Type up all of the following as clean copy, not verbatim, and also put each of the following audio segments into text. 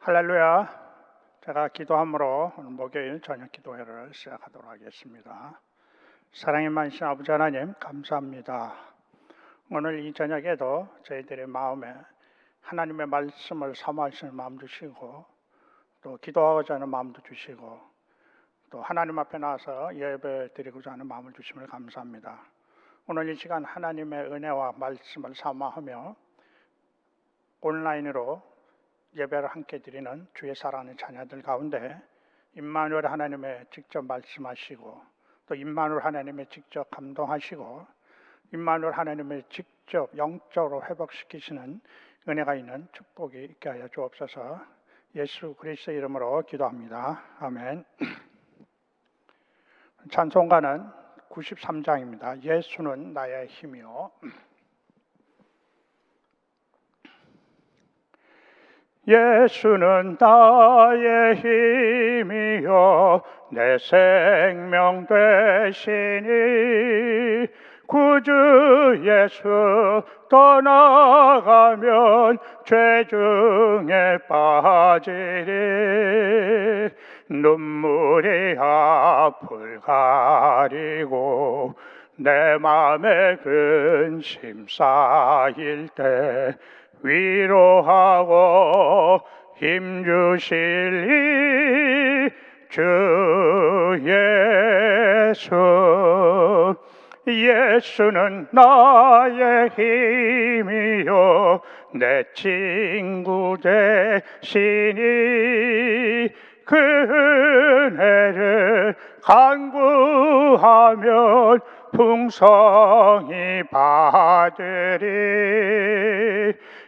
할렐루야. 제가 기도함으로 오늘 목요일 저녁 기도회를 시작하도록 하겠습니다. 사랑의 만신 아버지 하나님 감사합니다. 오늘 이 저녁에도 저희들의 마음에 하나님의 말씀을 사모하시는 마음 주시고, 또 기도하고자 하는 마음도 주시고, 또 하나님 앞에 나와서 예배 드리고자 하는 마음을 주심을 감사합니다. 오늘 이 시간 하나님의 은혜와 말씀을 사모하며 온라인으로 예배를 함께 드리는 주의 사랑하는 자녀들 가운데 임마누엘 하나님의 직접 말씀하시고, 또 임마누엘 하나님의 직접 감동하시고, 임마누엘 하나님의 직접 영적으로 회복시키시는 은혜가 있는 축복이 있게 하여 주옵소서. 예수 그리스도의 이름으로 기도합니다. 아멘. 찬송가는 93장입니다. 예수는 나의 힘이요. 예수는 나의 힘이요 내 생명 되시니, 구주 예수 떠나가면 죄 중에 빠지리. 눈물이 앞을 가리고 내 맘에 근심 쌓일 때 위로하고 힘주실 주 예수. 예수는 나의 힘이요 내 친구 되시니, 그 은혜를 간구하면 풍성히 받으리.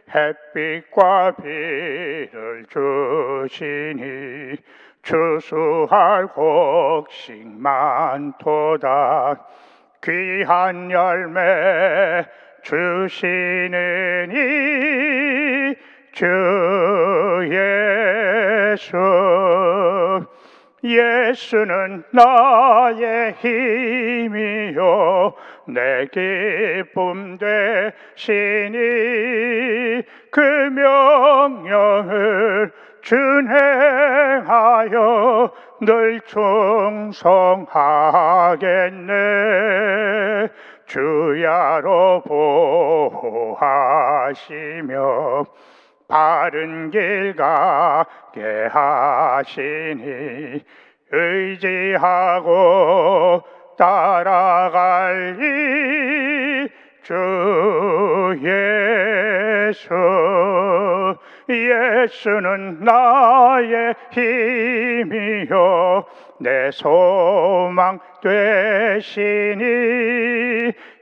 햇빛과 비를 주시니 추수할 곡식 많도다. 귀한 열매 주시느니 주 예수. 예수는 나의 힘이요 내 기쁨 되시니, 그 명령을 준행하여 늘 충성하겠네. 주야로 보호하시며 바른 길 가게 하시니, 의지하고 따라갈리 주 예수. 예수는 나의 힘이요 내 소망 되시니,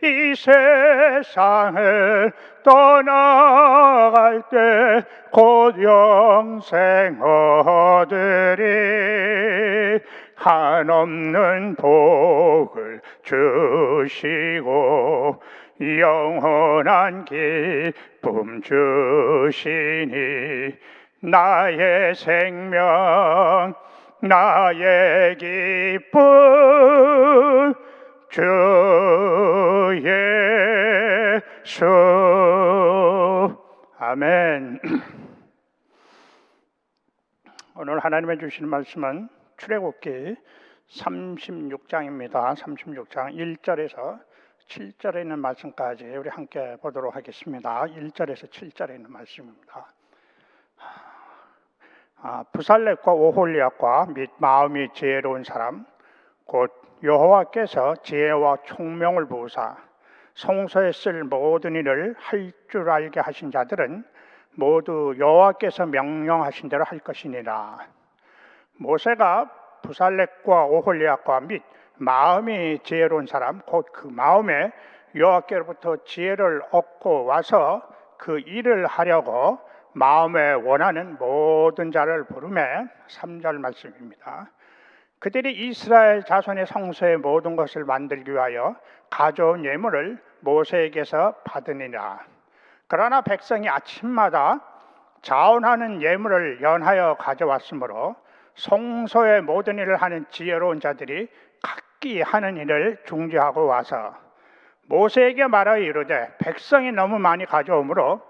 이 세상을 떠나갈 때 곧 영생 얻으리. 한없는 복을 주시고 영원한 기쁨 주시니, 나의 생명 나의 기쁨 주 예수. 아멘. 오늘 하나님의 주시는 말씀은 출애굽기 36장입니다. 36장 1절에서 7절에 있는 말씀까지 우리 함께 보도록 하겠습니다. 1절에서 7절에 있는 말씀입니다. 부살렙과 오홀리압과 및 마음이 지혜로운 사람 곧 여호와께서 지혜와 총명을 부으사 성소에 쓸 모든 일을 할 줄 알게 하신 자들은 모두 여호와께서 명령하신 대로 할 것이니라. 모세가 부살렙과 오홀리압과 및 마음이 지혜로운 사람 곧 그 마음에 여호와께로부터 지혜를 얻고 와서 그 일을 하려고 마음에 원하는 모든 자를 부르매 3절 말씀입니다. 그들이 이스라엘 자손의 성소의 모든 것을 만들기 위하여 가져온 예물을 모세에게서 받으니라. 그러나 백성이 아침마다 자원하는 예물을 연하여 가져왔으므로 성소의 모든 일을 하는 지혜로운 자들이 각기 하는 일을 중지하고 와서 모세에게 말하여 이르되, 백성이 너무 많이 가져오므로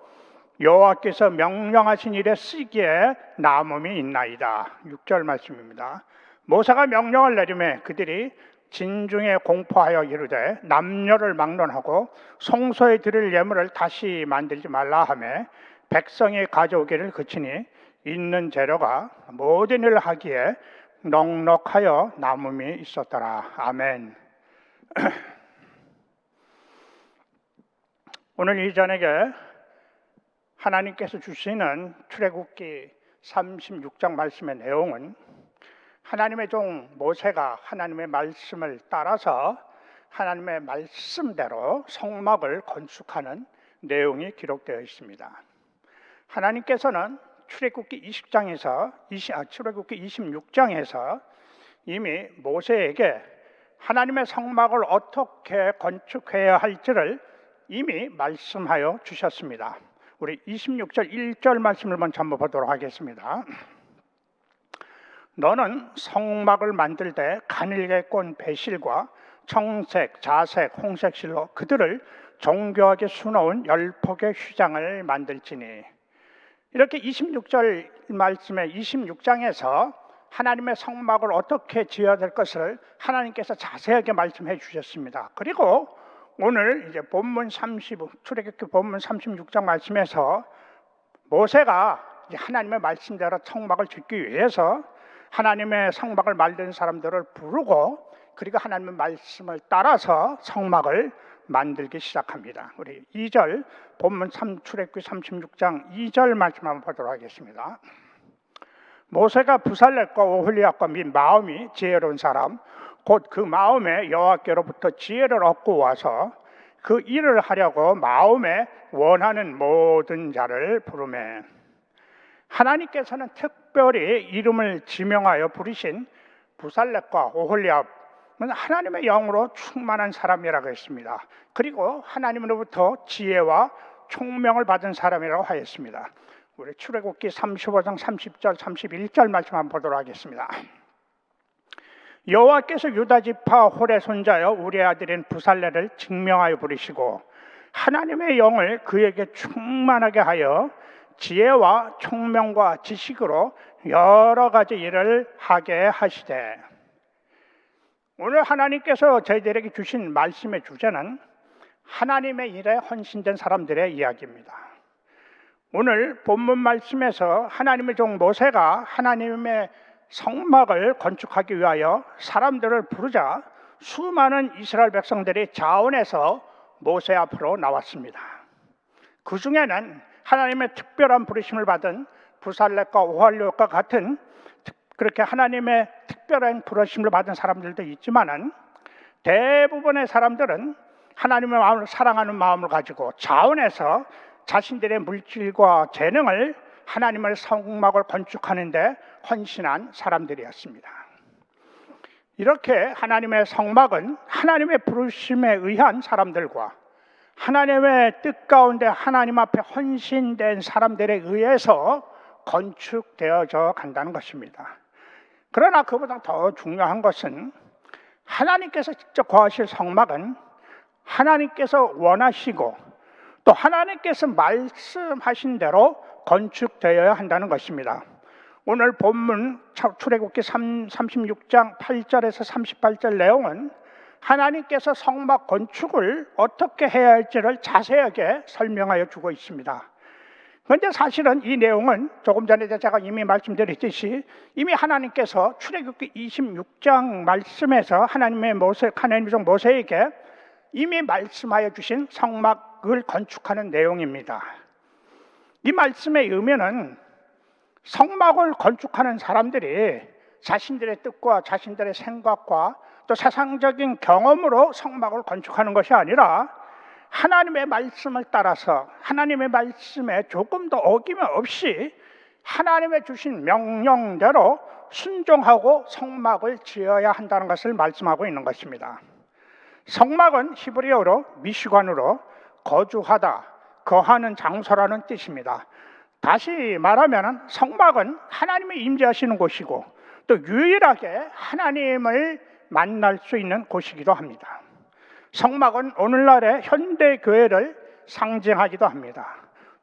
여호와께서 명령하신 일에 쓰기에 남음이 있나이다. 6절 말씀입니다. 모세가 명령을 내리매 그들이 진중에 공포하여 이르되 남녀를 막론하고 성소에 드릴 예물을 다시 만들지 말라 하며 백성이 가져오기를 그치니 있는 재료가 모든 일을 하기에 넉넉하여 남음이 있었더라. 아멘. 오늘 이 저녁에 하나님께서 주시는 출애굽기 36장 말씀의 내용은 하나님의 종 모세가 하나님의 말씀을 따라서 하나님의 말씀대로 성막을 건축하는 내용이 기록되어 있습니다. 하나님께서는 출애굽기 26장에서 이미 모세에게 하나님의 성막을 어떻게 건축해야 할지를 이미 말씀하여 주셨습니다. 우리 26절 1절 말씀을 먼저 한번 보도록 하겠습니다. 너는 성막을 만들 때 가늘게 꼰 배실과 청색, 자색, 홍색 실로 그들을 정교하게 수놓은 10폭의 휘장을 만들지니. 이렇게 26절 말씀에 26장에서 하나님의 성막을 어떻게 지어야 될 것을 하나님께서 자세하게 말씀해 주셨습니다. 그리고 오늘 이제 출애굽기 본문 36장 말씀에서 모세가 하나님의 말씀대로 성막을 짓기 위해서 하나님의 성막을 만든 사람들을 부르고 그리고 하나님의 말씀을 따라서 성막을 만들기 시작합니다. 우리 2절 본문 출애굽기 36장 2절 말씀 한번 보도록 하겠습니다. 모세가 부살렙과 오홀리압과 및 마음이 지혜로운 사람 곧 그 마음에 여호와께로부터 지혜를 얻고 와서 그 일을 하려고 마음에 원하는 모든 자를 부르매. 하나님께서는 특별히 이름을 지명하여 부르신 부살렙과 오홀리압은 하나님의 영으로 충만한 사람이라고 했습니다. 그리고 하나님으로부터 지혜와 총명을 받은 사람이라고 하였습니다. 우리 출애굽기 35장 30절 31절 말씀 한번 보도록 하겠습니다. 여호와께서 유다 지파 홀의 손자여 우리의 아들인 부살렙을 증명하여 부르시고 하나님의 영을 그에게 충만하게 하여 지혜와 총명과 지식으로 여러 가지 일을 하게 하시되. 오늘 하나님께서 저희들에게 주신 말씀의 주제는 하나님의 일에 헌신된 사람들의 이야기입니다. 오늘 본문 말씀에서 하나님의 종 모세가 하나님의 성막을 건축하기 위하여 사람들을 부르자 수많은 이스라엘 백성들이 자원해서 모세 앞으로 나왔습니다. 그 중에는 하나님의 특별한 부르심을 받은 부살렙과 오홀리압과 같은 그렇게 하나님의 특별한 부르심을 받은 사람들도 있지만은 대부분의 사람들은 하나님의 마음을 사랑하는 마음을 가지고 자원해서 자신들의 물질과 재능을 하나님의 성막을 건축하는 데 헌신한 사람들이었습니다. 이렇게 하나님의 성막은 하나님의 부르심에 의한 사람들과 하나님의 뜻 가운데 하나님 앞에 헌신된 사람들에 의해서 건축되어져 간다는 것입니다. 그러나 그보다 더 중요한 것은 하나님께서 직접 거하실 성막은 하나님께서 원하시고 또 하나님께서 말씀하신 대로 건축되어야 한다는 것입니다. 오늘 본문 출애굽기 36장 8절에서 38절 내용은 하나님께서 성막 건축을 어떻게 해야 할지를 자세하게 설명하여 주고 있습니다. 그런데 사실은 이 내용은 조금 전에 제가 이미 말씀드렸듯이 이미 하나님께서 출애굽기 26장 말씀에서 하나님의 종 모세에게 이미 말씀하여 주신 성막을 건축하는 내용입니다. 이 말씀의 의미는 성막을 건축하는 사람들이 자신들의 뜻과 자신들의 생각과 또 세상적인 경험으로 성막을 건축하는 것이 아니라 하나님의 말씀을 따라서 하나님의 말씀에 조금 더 어김없이 하나님의 주신 명령대로 순종하고 성막을 지어야 한다는 것을 말씀하고 있는 것입니다. 성막은 히브리어로 미시관으로 거주하다, 거하는 장소라는 뜻입니다. 다시 말하면 성막은 하나님이 임재하시는 곳이고 또 유일하게 하나님을 만날 수 있는 곳이기도 합니다. 성막은 오늘날의 현대 교회를 상징하기도 합니다.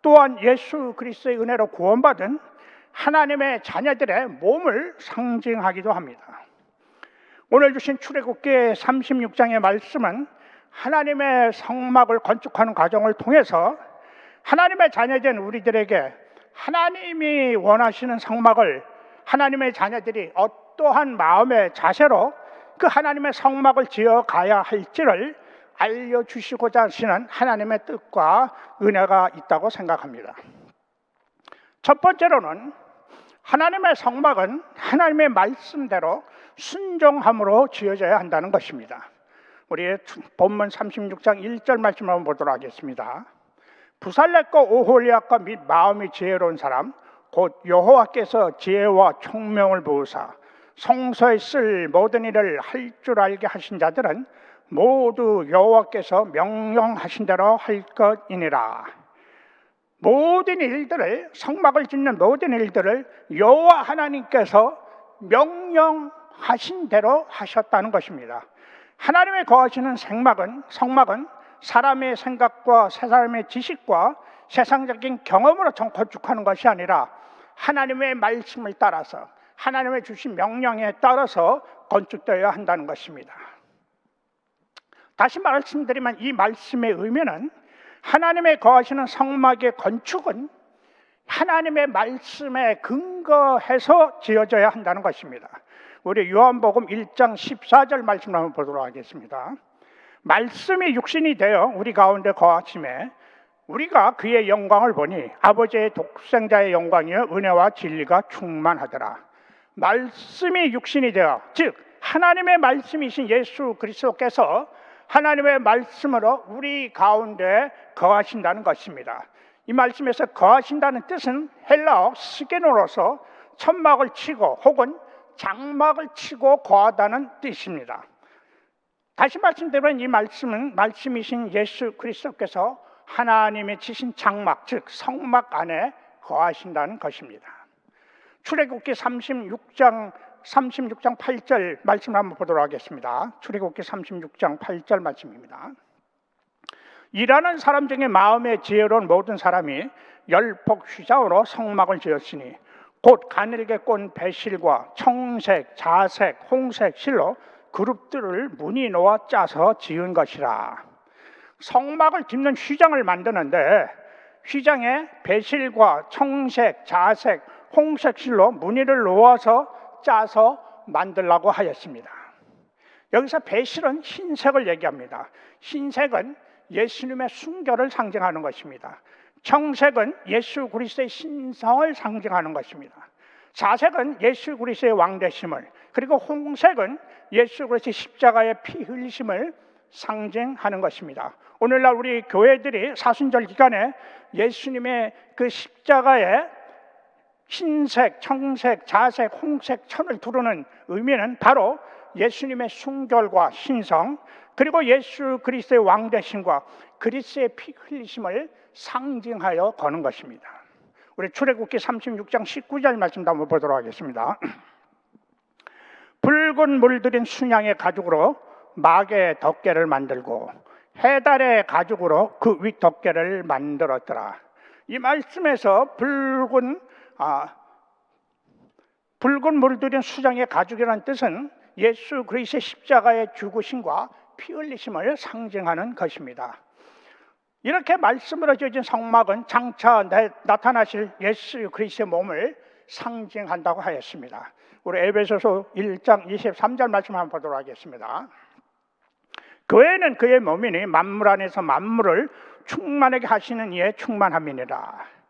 또한 예수 그리스도의 은혜로 구원받은 하나님의 자녀들의 몸을 상징하기도 합니다. 오늘 주신 출애굽기 36장의 말씀은 하나님의 성막을 건축하는 과정을 통해서 하나님의 자녀된 우리들에게 하나님이 원하시는 성막을 하나님의 자녀들이 어떠한 마음의 자세로 그 하나님의 성막을 지어가야 할지를 알려주시고자 하시는 하나님의 뜻과 은혜가 있다고 생각합니다. 첫 번째로는 하나님의 성막은 하나님의 말씀대로 순종함으로 지어져야 한다는 것입니다. 우리 본문 36장 1절 말씀 한번 보도록 하겠습니다. 부살렙과 오홀리압과 및 마음이 지혜로운 사람 곧 여호와께서 지혜와 총명을 부으사 성소에 쓸 모든 일을 할 줄 알게 하신 자들은 모두 여호와께서 명령하신 대로 할 것이니라. 모든 일들을, 성막을 짓는 모든 일들을 여호와 하나님께서 명령하신 대로 하셨다는 것입니다. 하나님의 거하시는 성막은 사람의 생각과 사람의 지식과 세상적인 경험으로 건축하는 것이 아니라 하나님의 말씀을 따라서, 하나님의 주신 명령에 따라서 건축되어야 한다는 것입니다. 다시 말씀드리면 이 말씀의 의미는 하나님의 거하시는 성막의 건축은 하나님의 말씀에 근거해서 지어져야 한다는 것입니다. 우리 요한복음 1장 14절 말씀을 한번 보도록 하겠습니다. 말씀이 육신이 되어 우리 가운데 거하심에 우리가 그의 영광을 보니 아버지의 독생자의 영광이여 은혜와 진리가 충만하더라. 말씀이 육신이 되어, 즉 하나님의 말씀이신 예수 그리스도께서 하나님의 말씀으로 우리 가운데 거하신다는 것입니다. 이 말씀에서 거하신다는 뜻은 헬라어 스게노로서 천막을 치고 혹은 장막을 치고 거하다는 뜻입니다. 다시 말씀드리면 이 말씀은 말씀이신 예수 그리스도께서 하나님의 치신 장막, 즉 성막 안에 거하신다는 것입니다. 출애굽기 36장 8절 말씀을 한번 보도록 하겠습니다. 출애굽기 36장 8절 말씀입니다. 일하는 사람 중에 마음에 지혜로운 모든 사람이 열폭 휘장으로 성막을 지었으니 곧 가늘게 꼰 배실과 청색, 자색, 홍색 실로 그룹들을 무늬 놓아 짜서 지은 것이라. 성막을 짚는 휘장을 만드는데 휘장에 배실과 청색, 자색, 홍색 실로 무늬를 놓아서 짜서 만들라고 하였습니다. 여기서 배실은 흰색을 얘기합니다. 흰색은 예수님의 순결을 상징하는 것입니다. 청색은 예수 그리스도의 신성을 상징하는 것입니다. 자색은 예수 그리스도의 왕되심을, 그리고 홍색은 예수 그리스도의 십자가의 피 흘리심을 상징하는 것입니다. 오늘날 우리 교회들이 사순절 기간에 예수님의 그 십자가의 흰색, 청색, 자색, 홍색, 천을 두르는 의미는 바로 예수님의 순결과 신성, 그리고 예수 그리스도의 왕되심과 그리스도의 피 흘리심을 상징하여 거는 것입니다. 우리 출애굽기 36장 19절 말씀도 한번 보도록 하겠습니다. 붉은 물들인 순양의 가죽으로 막의 덮개를 만들고 해달의 가죽으로 그 윗 덮개를 만들었더라. 이 말씀에서 붉은 물들인 수장의 가죽이라는 뜻은 예수 그리스도의 십자가의 죽으심과 피 흘리심을 상징하는 것입니다. 이렇게 말씀으로 지어진 성막은 장차 나타나실 예수 그리스도의 몸을 상징한다고 하였습니다. 우리 에베소서 1장 23절 말씀 한번 보도록 하겠습니다. 교회는 그의 몸이니 만물 안에서 만물을 충만하게 하시는 이의 충만함이니라.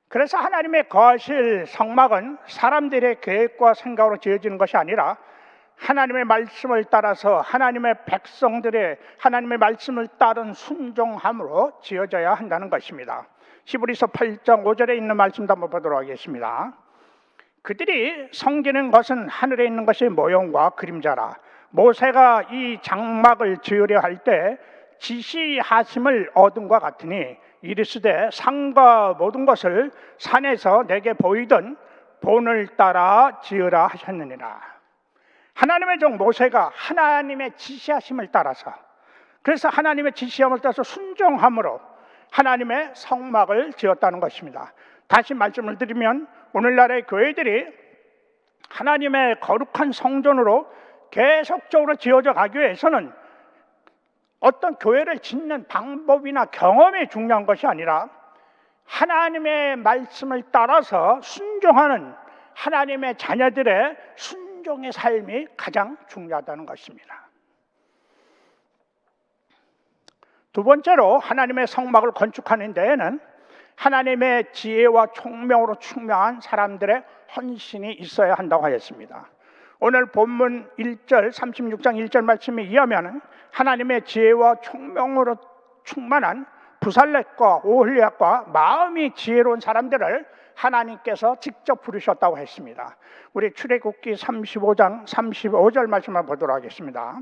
그래서 하나님의 거하실 성막은 사람들의 계획과 생각으로 지어지는 것이 아니라 하나님의 말씀을 따라서 하나님의 백성들의 하나님의 말씀을 따른 순종함으로 지어져야 한다는 것입니다. 히브리서 8장 5절에 있는 말씀도 한번 보도록 하겠습니다. 그들이 섬기는 것은 하늘에 있는 것의 모형과 그림자라. 모세가 이 장막을 지으려 할 때 지시하심을 얻은과 같으니 이르시되 산과 모든 것을 산에서 내게 보이던 본을 따라 지으라 하셨느니라. 하나님의 종 모세가 하나님의 지시하심을 따라서, 그래서 하나님의 지시함을 따라서 순종함으로 하나님의 성막을 지었다는 것입니다. 다시 말씀을 드리면 오늘날의 교회들이 하나님의 거룩한 성전으로 계속적으로 지어져 가기 위해서는 어떤 교회를 짓는 방법이나 경험이 중요한 것이 아니라 하나님의 말씀을 따라서 순종하는 하나님의 자녀들의 순종의 삶이 가장 중요하다는 것입니다. 두 번째로 하나님의 성막을 건축하는 데에는 하나님의 지혜와 총명으로 충만한 사람들의 헌신이 있어야 한다고 하였습니다. 오늘 본문 1절 36장 1절 말씀에 의하면 하나님의 지혜와 총명으로 충만한 부살렙과 오홀리압과 마음이 지혜로운 사람들을 하나님께서 직접 부르셨다고 했습니다. 우리 출애굽기 35장 35절 말씀을 보도록 하겠습니다.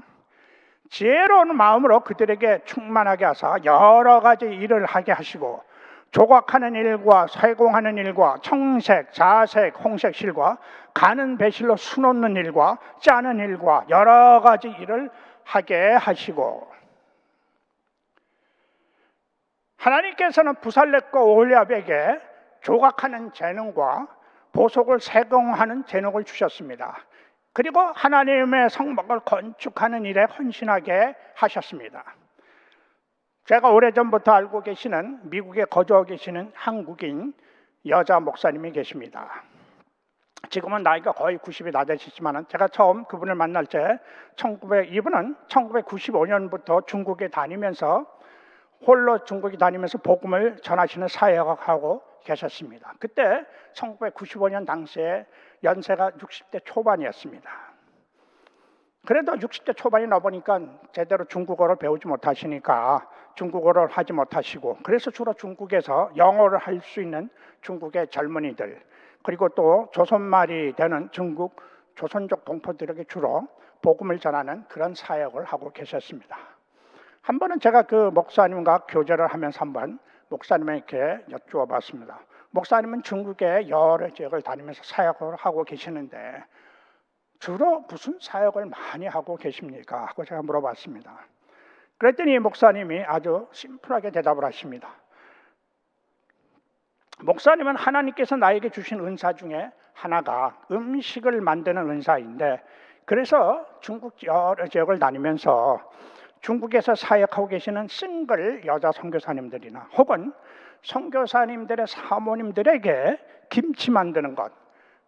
지혜로운 마음으로 그들에게 충만하게 하사 여러 가지 일을 하게 하시고 조각하는 일과 세공하는 일과 청색, 자색, 홍색 실과 가는 배실로 수놓는 일과 짜는 일과 여러 가지 일을 하게 하시고, 하나님께서는 부살렙과 오홀리압에게 조각하는 재능과 보석을 세공하는 재능을 주셨습니다. 그리고 하나님의 성막을 건축하는 일에 헌신하게 하셨습니다. 제가 오래전부터 알고 계시는 미국에 거주하고 계시는 한국인 여자 목사님이 계십니다. 지금은 나이가 거의 90이 다 되시지만 제가 처음 그분을 만날 때 이분은 1995년부터 중국에 다니면서 홀로 중국에 다니면서 복음을 전하시는 사역을 하고 계셨습니다. 그때 1995년 당시에 연세가 60대 초반이었습니다. 그래도 60대 초반이 나보니까 제대로 중국어를 배우지 못하시니까 중국어를 하지 못하시고, 그래서 주로 중국에서 영어를 할 수 있는 중국의 젊은이들, 그리고 또 조선말이 되는 중국 조선족 동포들에게 주로 복음을 전하는 그런 사역을 하고 계셨습니다. 한 번은 제가 그 목사님과 교제를 하면서 한번 목사님에게 여쭈어 봤습니다. 목사님은 중국의 여러 지역을 다니면서 사역을 하고 계시는데 주로 무슨 사역을 많이 하고 계십니까? 하고 제가 물어봤습니다. 그랬더니 목사님이 아주 심플하게 대답을 하십니다. 목사님은 하나님께서 나에게 주신 은사 중에 하나가 음식을 만드는 은사인데, 그래서 중국 여러 지역을 다니면서 중국에서 사역하고 계시는 싱글 여자 선교사님들이나 혹은 선교사님들의 사모님들에게 김치 만드는 것,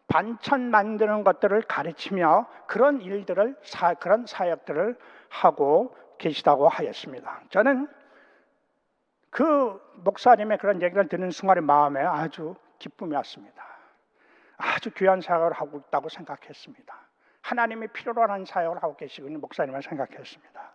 반찬 만드는 것들을 가르치며 그런 일들을 그런 사역들을 하고 계시다고 하였습니다. 저는 그 목사님의 그런 얘기를 듣는 순간에 마음에 아주 기쁨이 왔습니다. 아주 귀한 사역을 하고 있다고 생각했습니다. 하나님이 필요로 하는 사역을 하고 계시고 있는 목사님을 생각했습니다.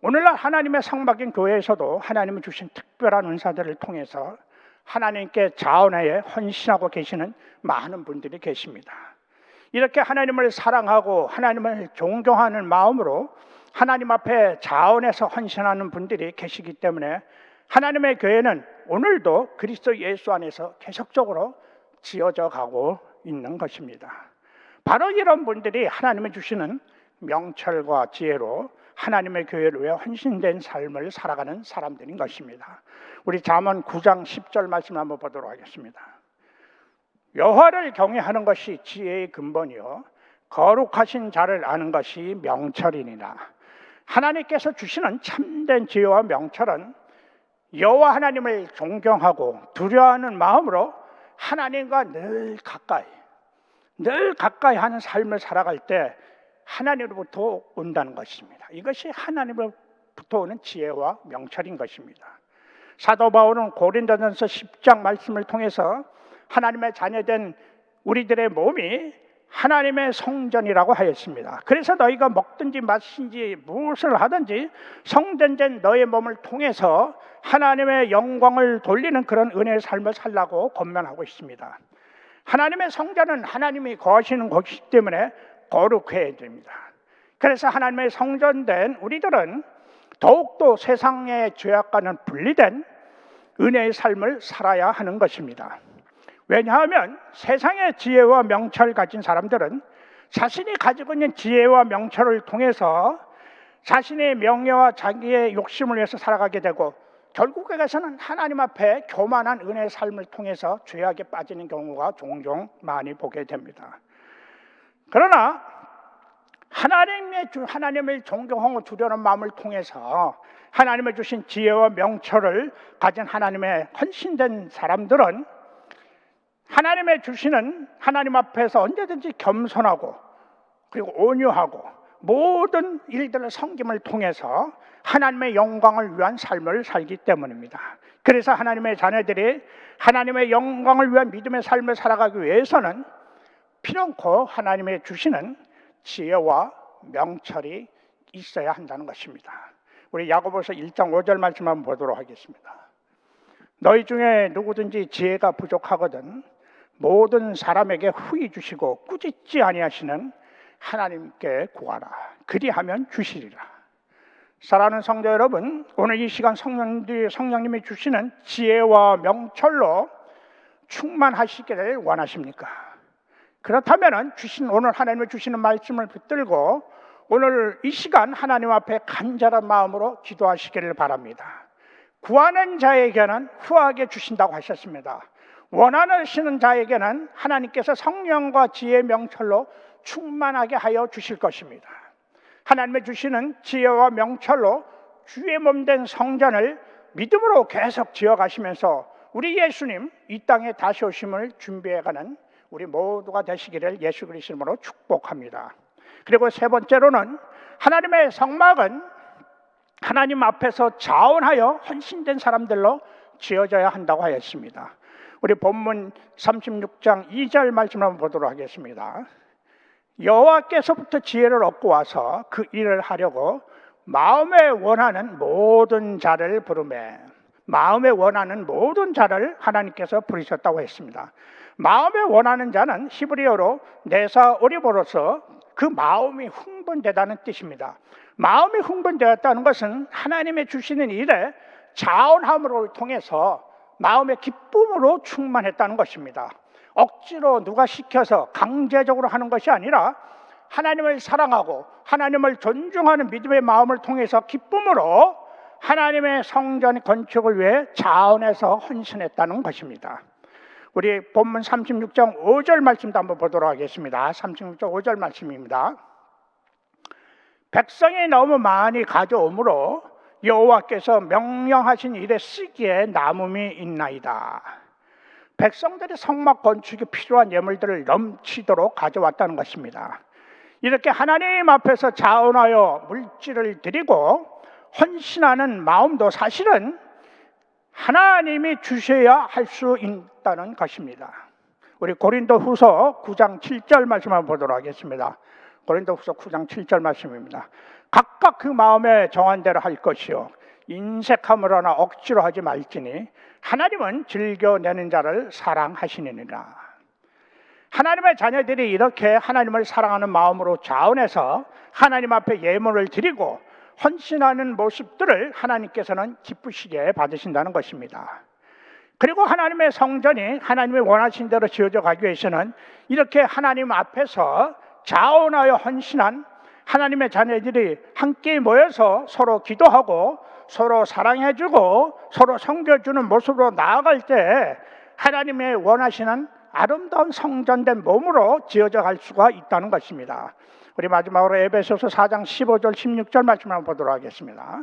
오늘날 하나님의 성막인 교회에서도 하나님이 주신 특별한 은사들을 통해서 하나님께 자원하에 헌신하고 계시는 많은 분들이 계십니다. 이렇게 하나님을 사랑하고 하나님을 존경하는 마음으로 하나님 앞에 자원해서 헌신하는 분들이 계시기 때문에 하나님의 교회는 오늘도 그리스도 예수 안에서 계속적으로 지어져 가고 있는 것입니다. 바로 이런 분들이 하나님이 주시는 명철과 지혜로 하나님의 교회를 위해 헌신된 삶을 살아가는 사람들인 것입니다. 우리 잠언 9장 10절 말씀 한번 보도록 하겠습니다. 여호와를 경외하는 것이 지혜의 근본이요 거룩하신 자를 아는 것이 명철이니라. 하나님께서 주시는 참된 지혜와 명철은 여호와 하나님을 존경하고 두려워하는 마음으로 하나님과 늘 가까이 하는 삶을 살아갈 때 하나님으로부터 온다는 것입니다. 이것이 하나님으로부터 오는 지혜와 명철인 것입니다. 사도 바울은 고린도전서 10장 말씀을 통해서 하나님의 자녀된 우리들의 몸이 하나님의 성전이라고 하였습니다. 그래서 너희가 먹든지 마시든지 무엇을 하든지 성전된 너의 몸을 통해서 하나님의 영광을 돌리는 그런 은혜의 삶을 살라고 권면하고 있습니다. 하나님의 성전은 하나님이 거하시는 곳이기 때문에 거룩해야 됩니다. 그래서 하나님의 성전된 우리들은 더욱더 세상의 죄악과는 분리된 은혜의 삶을 살아야 하는 것입니다. 왜냐하면 세상의 지혜와 명철을 가진 사람들은 자신이 가지고 있는 지혜와 명철을 통해서 자신의 명예와 자기의 욕심을 위해서 살아가게 되고 결국에서는 하나님 앞에 교만한 은혜의 삶을 통해서 죄악에 빠지는 경우가 종종 많이 보게 됩니다. 그러나 하나님을 존경하고 두려는 마음을 통해서 하나님의 주신 지혜와 명철을 가진 하나님의 헌신된 사람들은 하나님의 주시는 하나님 앞에서 언제든지 겸손하고 그리고 온유하고 모든 일들을 섬김을 통해서 하나님의 영광을 위한 삶을 살기 때문입니다. 그래서 하나님의 자녀들이 하나님의 영광을 위한 믿음의 삶을 살아가기 위해서는 필연코 하나님의 주시는 지혜와 명철이 있어야 한다는 것입니다. 우리 야고보서 1장 5절 말씀 한번 보도록 하겠습니다. 너희 중에 누구든지 지혜가 부족하거든 모든 사람에게 후히 주시고 꾸짖지 아니하시는 하나님께 구하라. 그리하면 주시리라. 사랑하는 성도 여러분, 오늘 이 시간 성령님이 주시는 지혜와 명철로 충만하시기를 원하십니까? 그렇다면 오늘 하나님이 주시는 말씀을 붙들고 오늘 이 시간 하나님 앞에 간절한 마음으로 기도하시기를 바랍니다. 구하는 자에게는 후하게 주신다고 하셨습니다. 원하시는 자에게는 하나님께서 성령과 지혜의 명철로 충만하게 하여 주실 것입니다. 하나님의 주시는 지혜와 명철로 주의 몸된 성전을 믿음으로 계속 지어가시면서 우리 예수님 이 땅에 다시 오심을 준비해가는 우리 모두가 되시기를 예수 그리스도 이름으로 축복합니다. 그리고 세 번째로는 하나님의 성막은 하나님 앞에서 자원하여 헌신된 사람들로 지어져야 한다고 하였습니다. 우리 본문 36장 2절 말씀을 한번 보도록 하겠습니다. 여호와께서부터 지혜를 얻고 와서 그 일을 하려고 마음에 원하는 모든 자를 부르매, 마음에 원하는 모든 자를 하나님께서 부르셨다고 했습니다. 마음에 원하는 자는 히브리어로 네사 오리보로서 그 마음이 흥분되다는 뜻입니다. 마음이 흥분되었다는 것은 하나님의 주시는 일에 자원함으로 통해서 마음의 기쁨으로 충만했다는 것입니다. 억지로 누가 시켜서 강제적으로 하는 것이 아니라 하나님을 사랑하고 하나님을 존중하는 믿음의 마음을 통해서 기쁨으로 하나님의 성전 건축을 위해 자원해서 헌신했다는 것입니다. 우리 본문 36장 5절 말씀도 한번 보도록 하겠습니다. 36장 5절 말씀입니다. 백성이 너무 많이 가져오므로 여호와께서 명령하신 일에 쓰기에 남음이 있나이다. 백성들이 성막 건축에 필요한 예물들을 넘치도록 가져왔다는 것입니다. 이렇게 하나님 앞에서 자원하여 물질을 드리고 헌신하는 마음도 사실은 하나님이 주셔야 할 수 있다는 것입니다. 우리 고린도후서 9장 7절 말씀 한번 보도록 하겠습니다. 고린도후서 9장 7절 말씀입니다. 각각 그 마음에 정한 대로 할 것이요 인색함으로나 억지로 하지 말지니 하나님은 즐겨내는 자를 사랑하시느니라. 하나님의 자녀들이 이렇게 하나님을 사랑하는 마음으로 자원해서 하나님 앞에 예물을 드리고 헌신하는 모습들을 하나님께서는 기쁘시게 받으신다는 것입니다. 그리고 하나님의 성전이 하나님이 원하신 대로 지어져 가기 위해서는 이렇게 하나님 앞에서 자원하여 헌신한 하나님의 자녀들이 함께 모여서 서로 기도하고 서로 사랑해주고 서로 섬겨주는 모습으로 나아갈 때 하나님의 원하시는 아름다운 성전된 몸으로 지어져 갈 수가 있다는 것입니다. 우리 마지막으로 에베소서 4장 15절 16절 말씀을 한번 보도록 하겠습니다.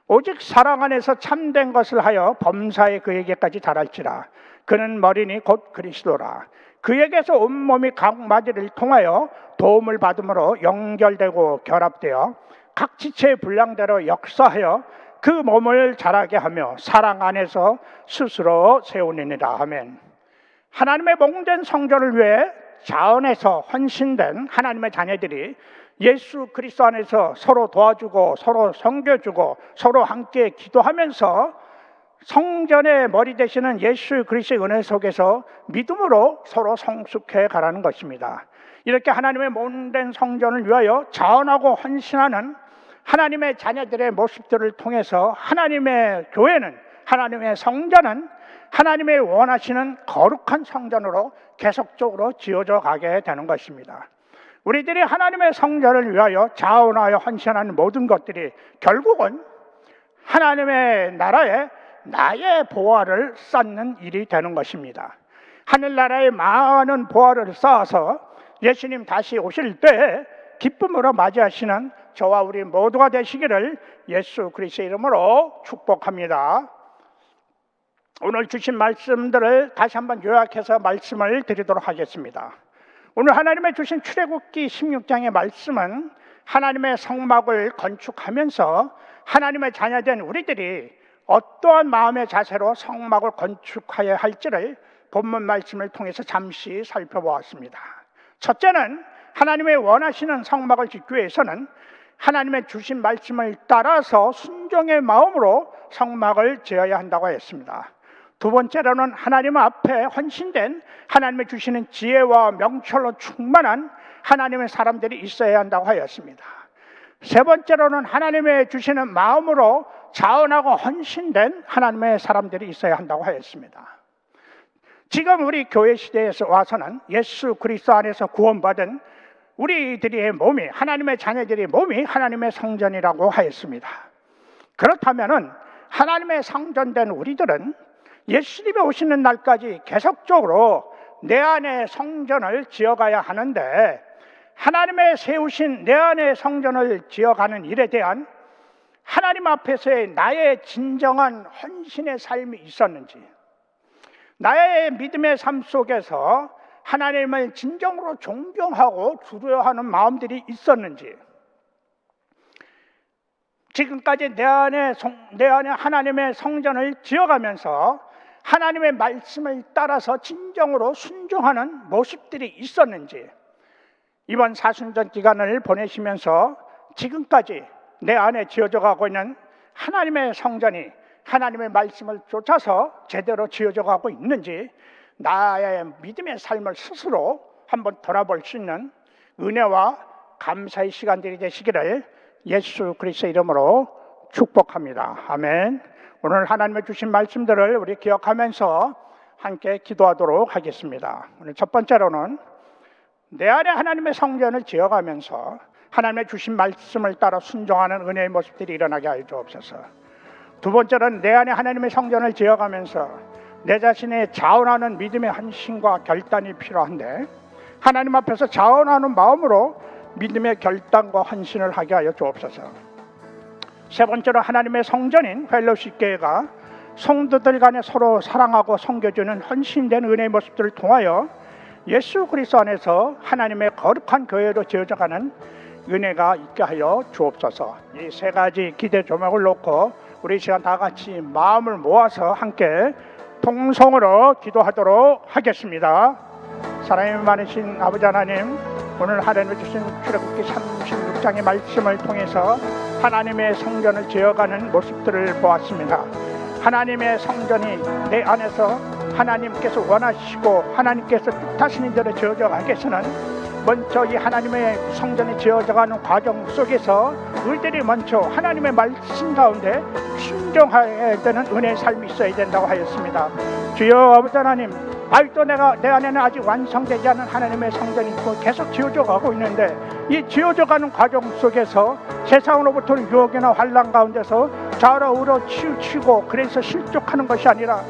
오직 사랑 안에서 참된 것을 하여 범사에 그에게까지 자랄지라. 그는 머리니 곧 그리스도라. 그에게서 온몸이 각 마디를 통하여 도움을 받음으로 연결되고 결합되어 각 지체의 분량대로 역사하여 그 몸을 자라게 하며 사랑 안에서 스스로 세우느니라. 아멘. 하나님의 몸된 성전을 위해 자원해서 헌신된 하나님의 자녀들이 예수 그리스도 안에서 서로 도와주고 서로 섬겨주고 서로 함께 기도하면서 성전의 머리 되시는 예수 그리스도의 은혜 속에서 믿음으로 서로 성숙해 가라는 것입니다. 이렇게 하나님의 몸된 성전을 위하여 자원하고 헌신하는 하나님의 자녀들의 모습들을 통해서 하나님의 교회는, 하나님의 성전은 하나님의 원하시는 거룩한 성전으로 계속적으로 지어져 가게 되는 것입니다. 우리들이 하나님의 성전을 위하여 자원하여 헌신하는 모든 것들이 결국은 하나님의 나라에 나의 보화를 쌓는 일이 되는 것입니다. 하늘나라에 많은 보화를 쌓아서 예수님 다시 오실 때 기쁨으로 맞이하시는 저와 우리 모두가 되시기를 예수 그리스도의 이름으로 축복합니다. 오늘 주신 말씀들을 다시 한번 요약해서 말씀을 드리도록 하겠습니다. 오늘 하나님의 주신 출애굽기 16장의 말씀은 하나님의 성막을 건축하면서 하나님의 자녀된 우리들이 어떠한 마음의 자세로 성막을 건축하여야 할지를 본문 말씀을 통해서 잠시 살펴보았습니다. 첫째는 하나님의 원하시는 성막을 짓기 위해서는 하나님의 주신 말씀을 따라서 순종의 마음으로 성막을 지어야 한다고 했습니다. 두 번째로는 하나님 앞에 헌신된 하나님의 주시는 지혜와 명철로 충만한 하나님의 사람들이 있어야 한다고 하였습니다. 세 번째로는 하나님의 주시는 마음으로 자원하고 헌신된 하나님의 사람들이 있어야 한다고 하였습니다. 지금 우리 교회 시대에서 와서는 예수 그리스도 안에서 구원받은 우리들의 몸이, 하나님의 자녀들의 몸이 하나님의 성전이라고 하였습니다. 그렇다면 하나님의 성전된 우리들은 예수님이 오시는 날까지 계속적으로 내 안에 성전을 지어가야 하는데, 하나님의 세우신 내 안에 성전을 지어가는 일에 대한 하나님 앞에서의 나의 진정한 헌신의 삶이 있었는지, 나의 믿음의 삶 속에서 하나님을 진정으로 존경하고 두려워하는 마음들이 있었는지, 지금까지 내 안에 하나님의 성전을 지어가면서 하나님의 말씀을 따라서 진정으로 순종하는 모습들이 있었는지, 이번 사순절 기간을 보내시면서 지금까지 내 안에 지어져 가고 있는 하나님의 성전이 하나님의 말씀을 쫓아서 제대로 지어져 가고 있는지, 나의 믿음의 삶을 스스로 한번 돌아볼 수 있는 은혜와 감사의 시간들이 되시기를 예수 그리스도의 이름으로 축복합니다. 아멘. 오늘 하나님의 주신 말씀들을 우리 기억하면서 함께 기도하도록 하겠습니다. 오늘 첫 번째로는 내 안에 하나님의 성전을 지어가면서 하나님의 주신 말씀을 따라 순종하는 은혜의 모습들이 일어나게 하여 주옵소서. 두 번째로는 내 안에 하나님의 성전을 지어가면서 내 자신의 자원하는 믿음의 헌신과 결단이 필요한데, 하나님 앞에서 자원하는 마음으로 믿음의 결단과 헌신을 하게 하여 주옵소서. 세 번째로 하나님의 성전인 펠로십 교회가 성도들 간에 서로 사랑하고 섬겨주는 헌신된 은혜의 모습들을 통하여 예수 그리스도 안에서 하나님의 거룩한 교회로 지어져가는 은혜가 있게 하여 주옵소서. 이 세 가지 기대 조명을 놓고 우리 시간 다 같이 마음을 모아서 함께 통성으로 기도하도록 하겠습니다. 사랑이 많으신 아버지 하나님, 오늘 하나님의 주신 출애굽기 36장의 말씀을 통해서 하나님의 성전을 지어가는 모습들을 보았습니다. 하나님의 성전이 내 안에서 하나님께서 원하시고 하나님께서 뜻하시는 대로 지어져 가기 위해서는 먼저 이 하나님의 성전이 지어져가는 과정 속에서 우리들이 먼저 하나님의 말씀 가운데 순종해야 되는 은혜의 삶이 있어야 된다고 하였습니다. 주여 아버지 하나님, 아직도 내 안에는 아직 완성되지 않은 하나님의 성전이 있고 계속 지어져 가고 있는데, 이 지어져 가는 과정 속에서 세상으로부터는 유혹이나 환난 가운데서 좌우로 우러 치우치고 그래서 실족하는 것이 아니라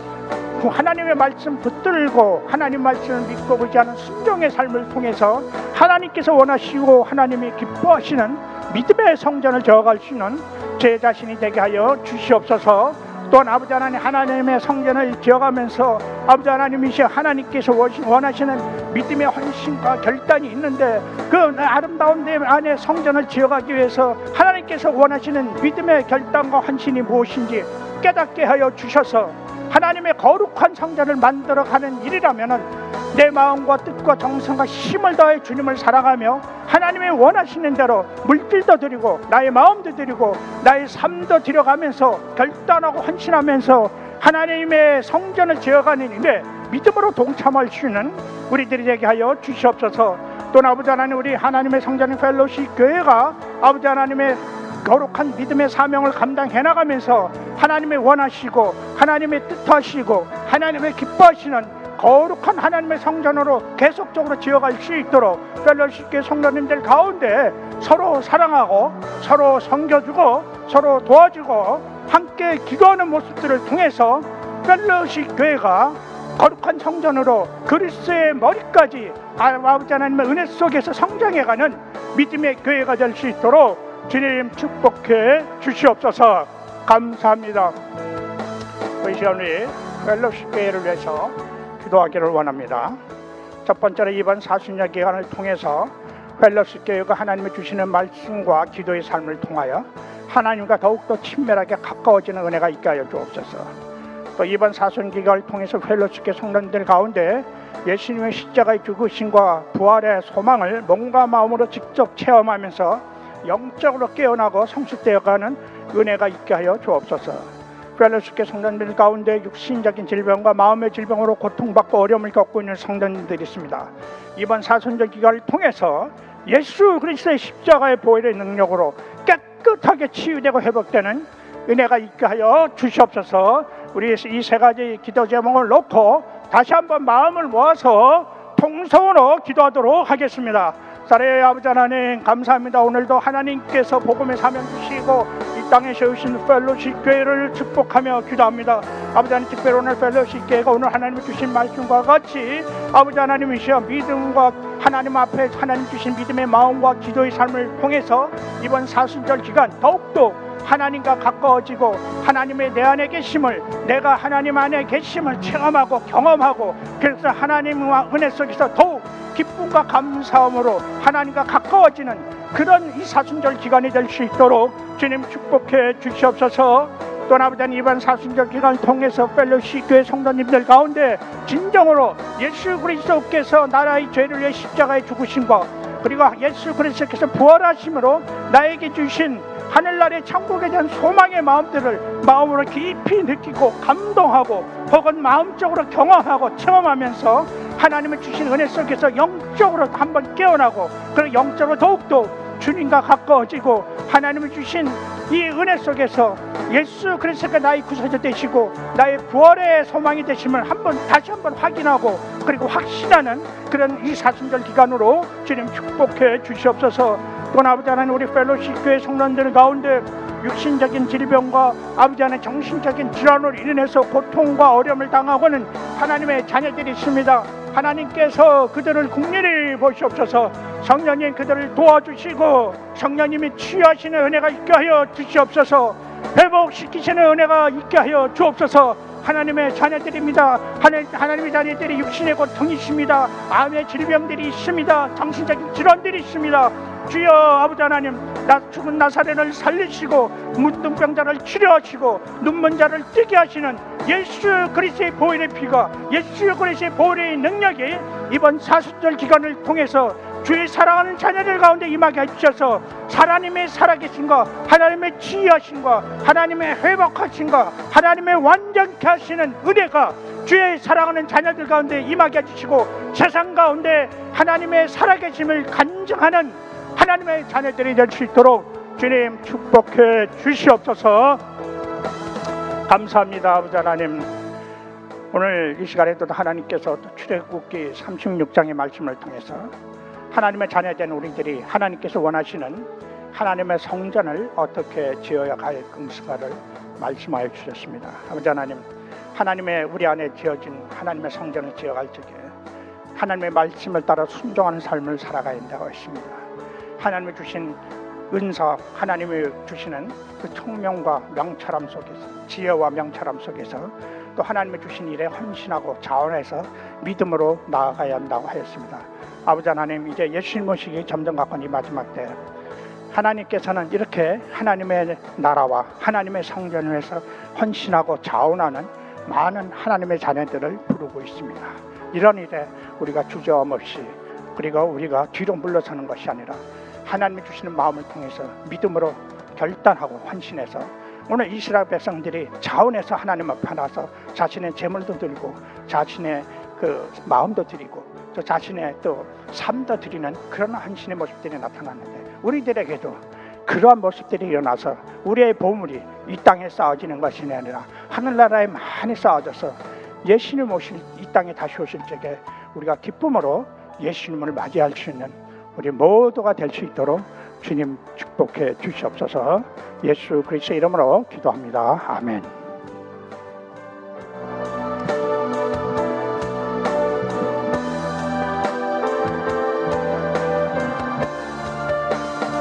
하나님의 말씀 붙들고 하나님 말씀을 믿고 의지하는 순종의 삶을 통해서 하나님께서 원하시고 하나님이 기뻐하시는 믿음의 성전을 지어갈 수 있는 제 자신이 되게 하여 주시옵소서. 또한 아버지 하나님, 하나님의 성전을 지어가면서 아버지 하나님이시여 하나님께서 원하시는 믿음의 헌신과 결단이 있는데, 그 아름다운 내 안에 성전을 지어가기 위해서 하나님께서 원하시는 믿음의 결단과 헌신이 무엇인지 깨닫게 하여 주셔서 하나님의 거룩한 성전을 만들어가는 일이라면 내 마음과 뜻과 정성과 힘을 다해 주님을 사랑하며 하나님의 원하시는 대로 물질도 드리고 나의 마음도 드리고 나의 삶도 드려가면서 결단하고 헌신하면서 하나님의 성전을 지어가는 일에 믿음으로 동참할 수 있는 우리들이 되게 하여 주시옵소서. 또 아버지 하나님, 우리 하나님의 성전인 펠로십 교회가 아버지 하나님의 거룩한 믿음의 사명을 감당해 나가면서 하나님의 원하시고 하나님의 뜻하시고 하나님의 기뻐하시는 거룩한 하나님의 성전으로 계속적으로 지어갈 수 있도록 펠로십 교회 성도님들 가운데 서로 사랑하고 서로 섬겨주고 서로 도와주고 함께 기도하는 모습들을 통해서 펠로십 교회가 거룩한 성전으로 그리스도의 머리까지 아버지 하나님의 은혜 속에서 성장해가는 믿음의 교회가 될 수 있도록 주님 축복해 주시옵소서. 감사합니다. 이 시간 우리 펠로십 교회를 위해서 기도하기를 원합니다. 첫 번째로 이번 사순절 기간을 통해서 펠로십 교회가 하나님이 주시는 말씀과 기도의 삶을 통하여 하나님과 더욱더 친밀하게 가까워지는 은혜가 있게 하여 주옵소서. 또 이번 사순 기간을 통해서 펠로십 교회 성도들 가운데 예수님의 십자가의 죽으심과 부활의 소망을 몸과 마음으로 직접 체험하면서 영적으로 깨어나고 성숙되어가는 은혜가 있게 하여 주옵소서. 펠로십 교회 성도들 가운데 육신적인 질병과 마음의 질병으로 고통받고 어려움을 겪고 있는 성도님들이 있습니다. 이번 사순절 기간을 통해서 예수 그리스도의 십자가의 보혈의 능력으로 깨끗하게 치유되고 회복되는 은혜가 있게 하여 주시옵소서. 우리 이 세 가지 기도 제목을 놓고 다시 한번 마음을 모아서 통성으로 기도하도록 하겠습니다. 사랑의 아버지 하나님, 감사합니다. 오늘도 하나님께서 복음의 사명 주시고 이 땅에 세우신 펠로십 교회를 축복하며 기도합니다. 아버지 하나님, 특별히 오늘 펠로십 교회가 오늘 하나님이 주신 말씀과 같이 아버지 하나님이시여 믿음과 하나님 앞에 하나님 주신 믿음의 마음과 기도의 삶을 통해서 이번 사순절 기간 더욱더 하나님과 가까워지고 하나님의 내 안에 계심을, 내가 하나님 안에 계심을 체험하고 경험하고, 그래서 하나님과 은혜 속에서 더욱 기쁨과 감사함으로 하나님과 가까워지는 그런 이 사순절 기간이 될 수 있도록 주님 축복해 주시옵소서. 또 아버지 이번 사순절 기간을 통해서 펠로십 교회 성도님들 가운데 진정으로 예수 그리스도께서 나라의 죄를 위해 십자가에 죽으신 것, 그리고 예수 그리스도께서 부활하심으로 나에게 주신 하늘나라의 천국에 대한 소망의 마음들을 마음으로 깊이 느끼고 감동하고 혹은 마음적으로 경험하고 체험하면서 하나님의 주신 은혜 속에서 영적으로 한번 깨어나고, 그리고 영적으로 더욱더 주님과 가까워지고 하나님이 주신 이 은혜 속에서 예수 그리스도가 나의 구세주 되시고 나의 부활의 소망이 되심을 다시 한번 확인하고 그리고 확신하는 그런 이 사순절 기간으로 주님 축복해 주시옵소서. 또 아버지 하나님, 우리 펠로십 교회 성도들 가운데 육신적인 질병과 아버지 하나님 정신적인 질환으로 인해서 고통과 어려움을 당하고는 하나님의 자녀들이 있습니다. 하나님께서 그들을 긍휼히 보시옵소서. 성령님 그들을 도와주시고 성령님이 치유하시는 은혜가 있게 하여 주시옵소서. 회복시키시는 은혜가 있게 하여 주옵소서. 하나님의 자녀들입니다. 하나님의 자녀들이 육신의 고통이 있습니다. 암의 질병들이 있습니다. 정신적인 질환들이 있습니다. 주여 아버지 하나님, 죽은 나사렛을 살리시고 문둥병자를 치료하시고 눈먼 자를 뜨게 하시는 예수 그리스도의 보혈의 피가, 예수 그리스도의 보혈의 능력이 이번 사순절 기간을 통해서 주의 사랑하는 자녀들 가운데 임하게 해주셔서 하나님의 살아계신과 하나님의 치유하신과 하나님의 회복하신과 하나님의 완전케 하시는 은혜가 주의 사랑하는 자녀들 가운데 임하게 해주시고 세상 가운데 하나님의 살아계심을 간증하는 하나님의 자녀들이 될 수 있도록 주님 축복해 주시옵소서. 감사합니다. 아버지 하나님, 오늘 이 시간에도 하나님께서 출애굽기 36장의 말씀을 통해서 하나님의 자녀된 우리들이 하나님께서 원하시는 하나님의 성전을 어떻게 지어야 할 것인가를 말씀하여 주셨습니다. 아버지 하나님, 하나님의 우리 안에 지어진 하나님의 성전을 지어갈 적에 하나님의 말씀을 따라 순종하는 삶을 살아가야 한다고 했습니다. 하나님이 주신 은사, 하나님이 주시는 그 총명과 명철함 속에서, 지혜와 명철함 속에서 또 하나님이 주신 일에 헌신하고 자원해서 믿음으로 나아가야 한다고 하였습니다. 아버지 하나님, 이제 예수님 오시기 점점 가까운 이 마지막 때 하나님께서는 이렇게 하나님의 나라와 하나님의 성전을 위해서 헌신하고 자원하는 많은 하나님의 자녀들을 부르고 있습니다. 이런 일에 우리가 주저함 없이, 그리고 우리가 뒤로 물러서는 것이 아니라 하나님이 주시는 마음을 통해서 믿음으로 결단하고 헌신해서 오늘 이스라엘 백성들이 자원해서 하나님 앞에 나서 자신의 재물도 들고 자신의 그 마음도 드리고 또 자신의 또 삶도 드리는 그런 헌신의 모습들이 나타났는데, 우리들에게도 그러한 모습들이 일어나서 우리의 보물이 이 땅에 쌓아지는 것이 아니라 하늘나라에 많이 쌓아져서 예수님 오실 이 땅에 다시 오실 적에 우리가 기쁨으로 예수님을 맞이할 수 있는 우리 모두가 될 수 있도록 주님 축복해 주시옵소서. 예수 그리스도 이름으로 기도합니다. 아멘.